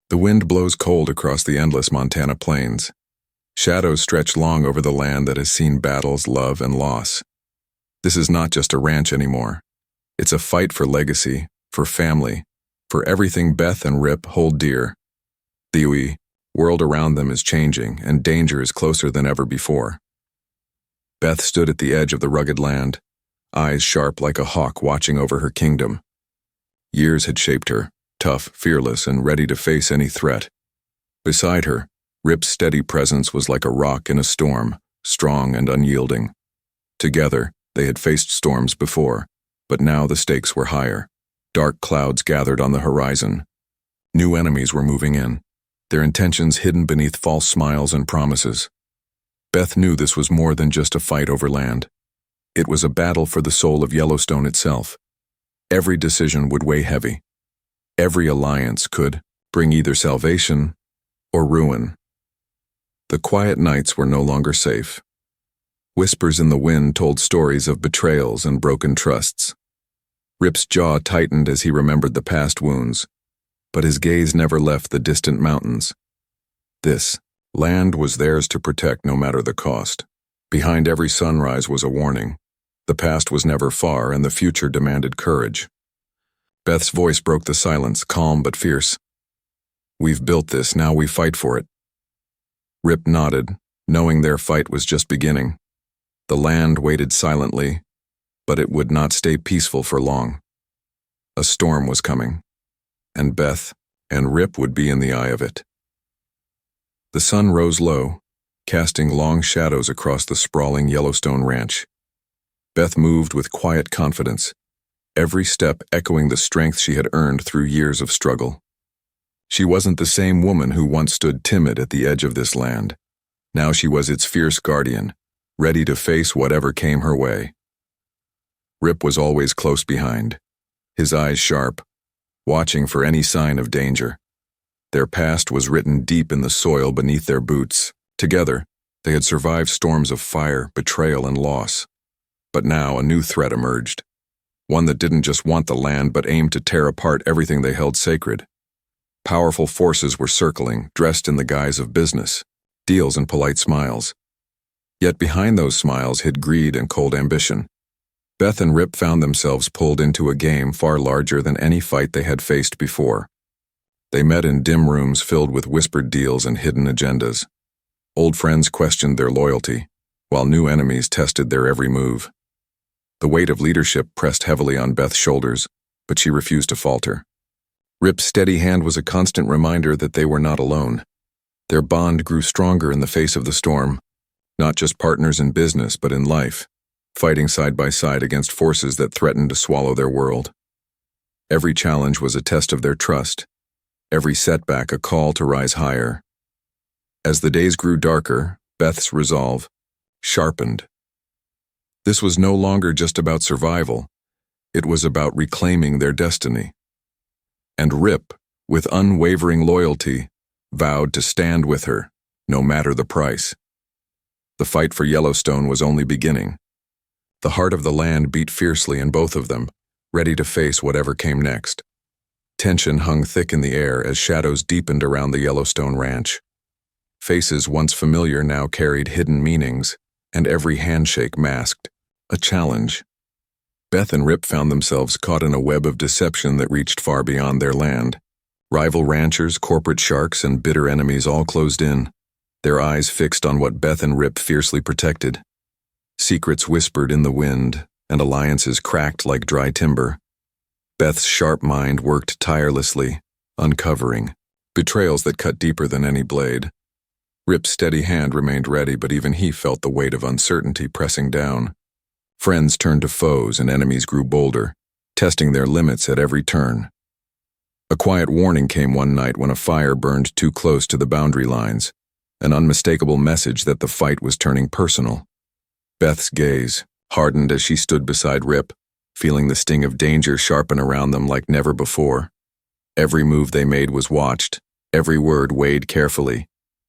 The wind blows cold across the endless Montana plains. Shadows stretch long over the land that has seen battles, love, and loss. This is not just a ranch anymore. It's a fight for legacy, for family, for everything Beth and Rip hold dear. The world around them is changing, and danger is closer than ever before. Beth stood at the edge of the rugged land, eyes sharp like a hawk watching over her kingdom. Years had shaped her, tough, fearless, and ready to face any threat. Beside her, Rip's steady presence was like a rock in a storm, strong and unyielding. Together, they had faced storms before, but now the stakes were higher. Dark clouds gathered on the horizon. New enemies were moving in, their intentions hidden beneath false smiles and promises. Beth knew this was more than just a fight over land. It was a battle for the soul of Yellowstone itself. Every decision would weigh heavy. Every alliance could bring either salvation or ruin. The quiet nights were no longer safe. Whispers in the wind told stories of betrayals and broken trusts. Rip's jaw tightened as he remembered the past wounds, but his gaze never left the distant mountains. This land was theirs to protect no matter the cost. Behind every sunrise was a warning. The past was never far, and the future demanded courage. Beth's voice broke the silence, calm but fierce. "We've built this, now we fight for it." Rip nodded, knowing their fight was just beginning. The land waited silently, but it would not stay peaceful for long. A storm was coming, and Beth and Rip would be in the eye of it. The sun rose low, casting long shadows across the sprawling Yellowstone ranch. Beth moved with quiet confidence, every step echoing the strength she had earned through years of struggle. She wasn't the same woman who once stood timid at the edge of this land. Now she was its fierce guardian, ready to face whatever came her way. Rip was always close behind, his eyes sharp, watching for any sign of danger. Their past was written deep in the soil beneath their boots. Together, they had survived storms of fire, betrayal, and loss. But now a new threat emerged, one that didn't just want the land but aimed to tear apart everything they held sacred. Powerful forces were circling, dressed in the guise of business, deals, and polite smiles. Yet behind those smiles hid greed and cold ambition. Beth and Rip found themselves pulled into a game far larger than any fight they had faced before. They met in dim rooms filled with whispered deals and hidden agendas. Old friends questioned their loyalty, while new enemies tested their every move. The weight of leadership pressed heavily on Beth's shoulders, but she refused to falter. Rip's steady hand was a constant reminder that they were not alone. Their bond grew stronger in the face of the storm, not just partners in business but in life, fighting side by side against forces that threatened to swallow their world. Every challenge was a test of their trust, every setback a call to rise higher. As the days grew darker, Beth's resolve sharpened. This was no longer just about survival, it was about reclaiming their destiny. And Rip, with unwavering loyalty, vowed to stand with her, no matter the price. The fight for Yellowstone was only beginning. The heart of the land beat fiercely in both of them, ready to face whatever came next. Tension hung thick in the air as shadows deepened around the Yellowstone ranch. Faces once familiar now carried hidden meanings, and every handshake masked a challenge. Beth and Rip found themselves caught in a web of deception that reached far beyond their land. Rival ranchers, corporate sharks, and bitter enemies all closed in, their eyes fixed on what Beth and Rip fiercely protected. Secrets whispered in the wind, and alliances cracked like dry timber. Beth's sharp mind worked tirelessly, uncovering betrayals that cut deeper than any blade. Rip's steady hand remained ready, but even he felt the weight of uncertainty pressing down. Friends turned to foes and enemies grew bolder, testing their limits at every turn. A quiet warning came one night when a fire burned too close to the boundary lines, an unmistakable message that the fight was turning personal. Beth's gaze hardened as she stood beside Rip, feeling the sting of danger sharpen around them like never before. Every move they made was watched, every word weighed carefully.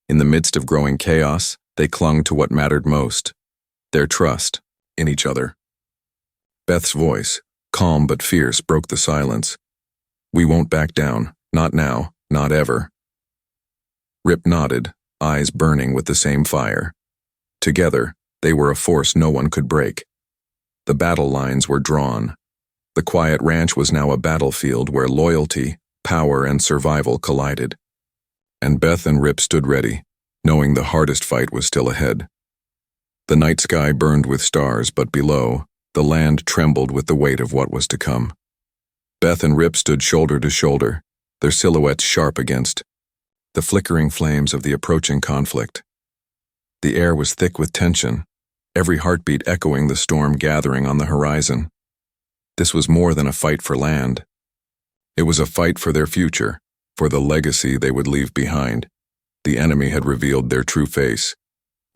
In the midst of growing chaos, they clung to what mattered most, their trust in each other. Beth's voice, calm but fierce, broke the silence. "We won't back down, not now, not ever. Rip nodded, eyes burning with the same fire. Together, they were a force no one could break. The battle lines were drawn. The quiet ranch was now a battlefield where loyalty, power, and survival collided. And Beth and Rip stood ready, knowing the hardest fight was still ahead. The night sky burned with stars, but below, the land trembled with the weight of what was to come. Beth and Rip stood shoulder to shoulder, their silhouettes sharp against the flickering flames of the approaching conflict. The air was thick with tension, every heartbeat echoing the storm gathering on the horizon. This was more than a fight for land. It was a fight for their future, for the legacy they would leave behind. The enemy had revealed their true face,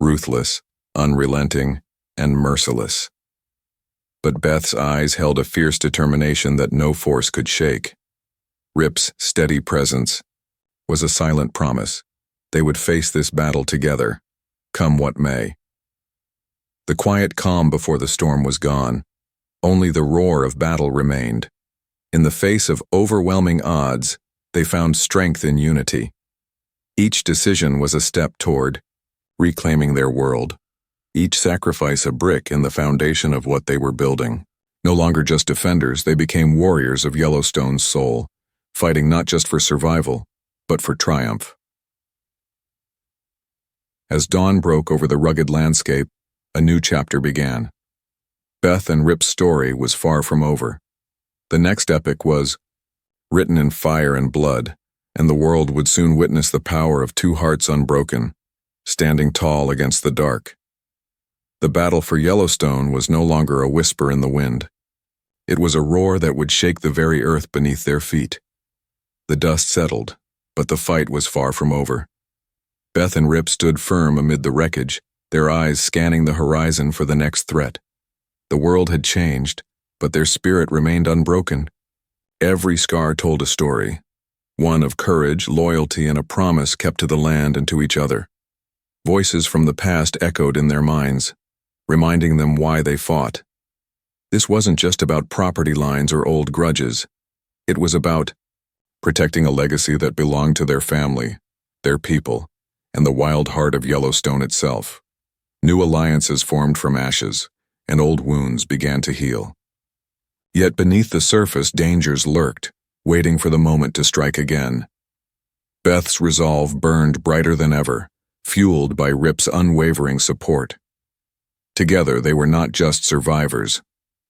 ruthless, unrelenting, and merciless. But Beth's eyes held a fierce determination that no force could shake. Rip's steady presence was a silent promise. They would face this battle together, come what may. The quiet calm before the storm was gone. Only the roar of battle remained. In the face of overwhelming odds, they found strength in unity. Each decision was a step toward reclaiming their world. Each sacrifice a brick in the foundation of what they were building. No longer just defenders, they became warriors of Yellowstone's soul, fighting not just for survival, but for triumph. As dawn broke over the rugged landscape, a new chapter began. Beth and Rip's story was far from over. The next epic was written in fire and blood, and the world would soon witness the power of two hearts unbroken, standing tall against the dark. The battle for Yellowstone was no longer a whisper in the wind. It was a roar that would shake the very earth beneath their feet. The dust settled, but the fight was far from over. Beth and Rip stood firm amid the wreckage, their eyes scanning the horizon for the next threat. The world had changed, but their spirit remained unbroken. Every scar told a story, one of courage, loyalty, and a promise kept to the land and to each other. Voices from the past echoed in their minds, reminding them why they fought. This wasn't just about property lines or old grudges. It was about protecting a legacy that belonged to their family, their people, and the wild heart of Yellowstone itself. New alliances formed from ashes, and old wounds began to heal. Yet beneath the surface, dangers lurked, waiting for the moment to strike again. Beth's resolve burned brighter than ever, fueled by Rip's unwavering support. Together, they were not just survivors.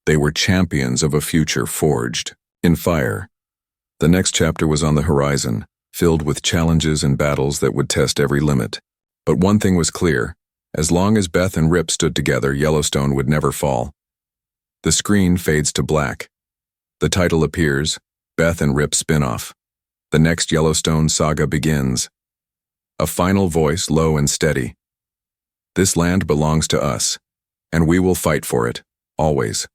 They were champions of a future forged in fire. The next chapter was on the horizon, filled with challenges and battles that would test every limit. But one thing was clear: as long as Beth and Rip stood together, Yellowstone would never fall. The screen fades to black. The title appears, Beth and Rip Spinoff. The next Yellowstone saga begins. A final voice, low and steady. This land belongs to us, and we will fight for it, always.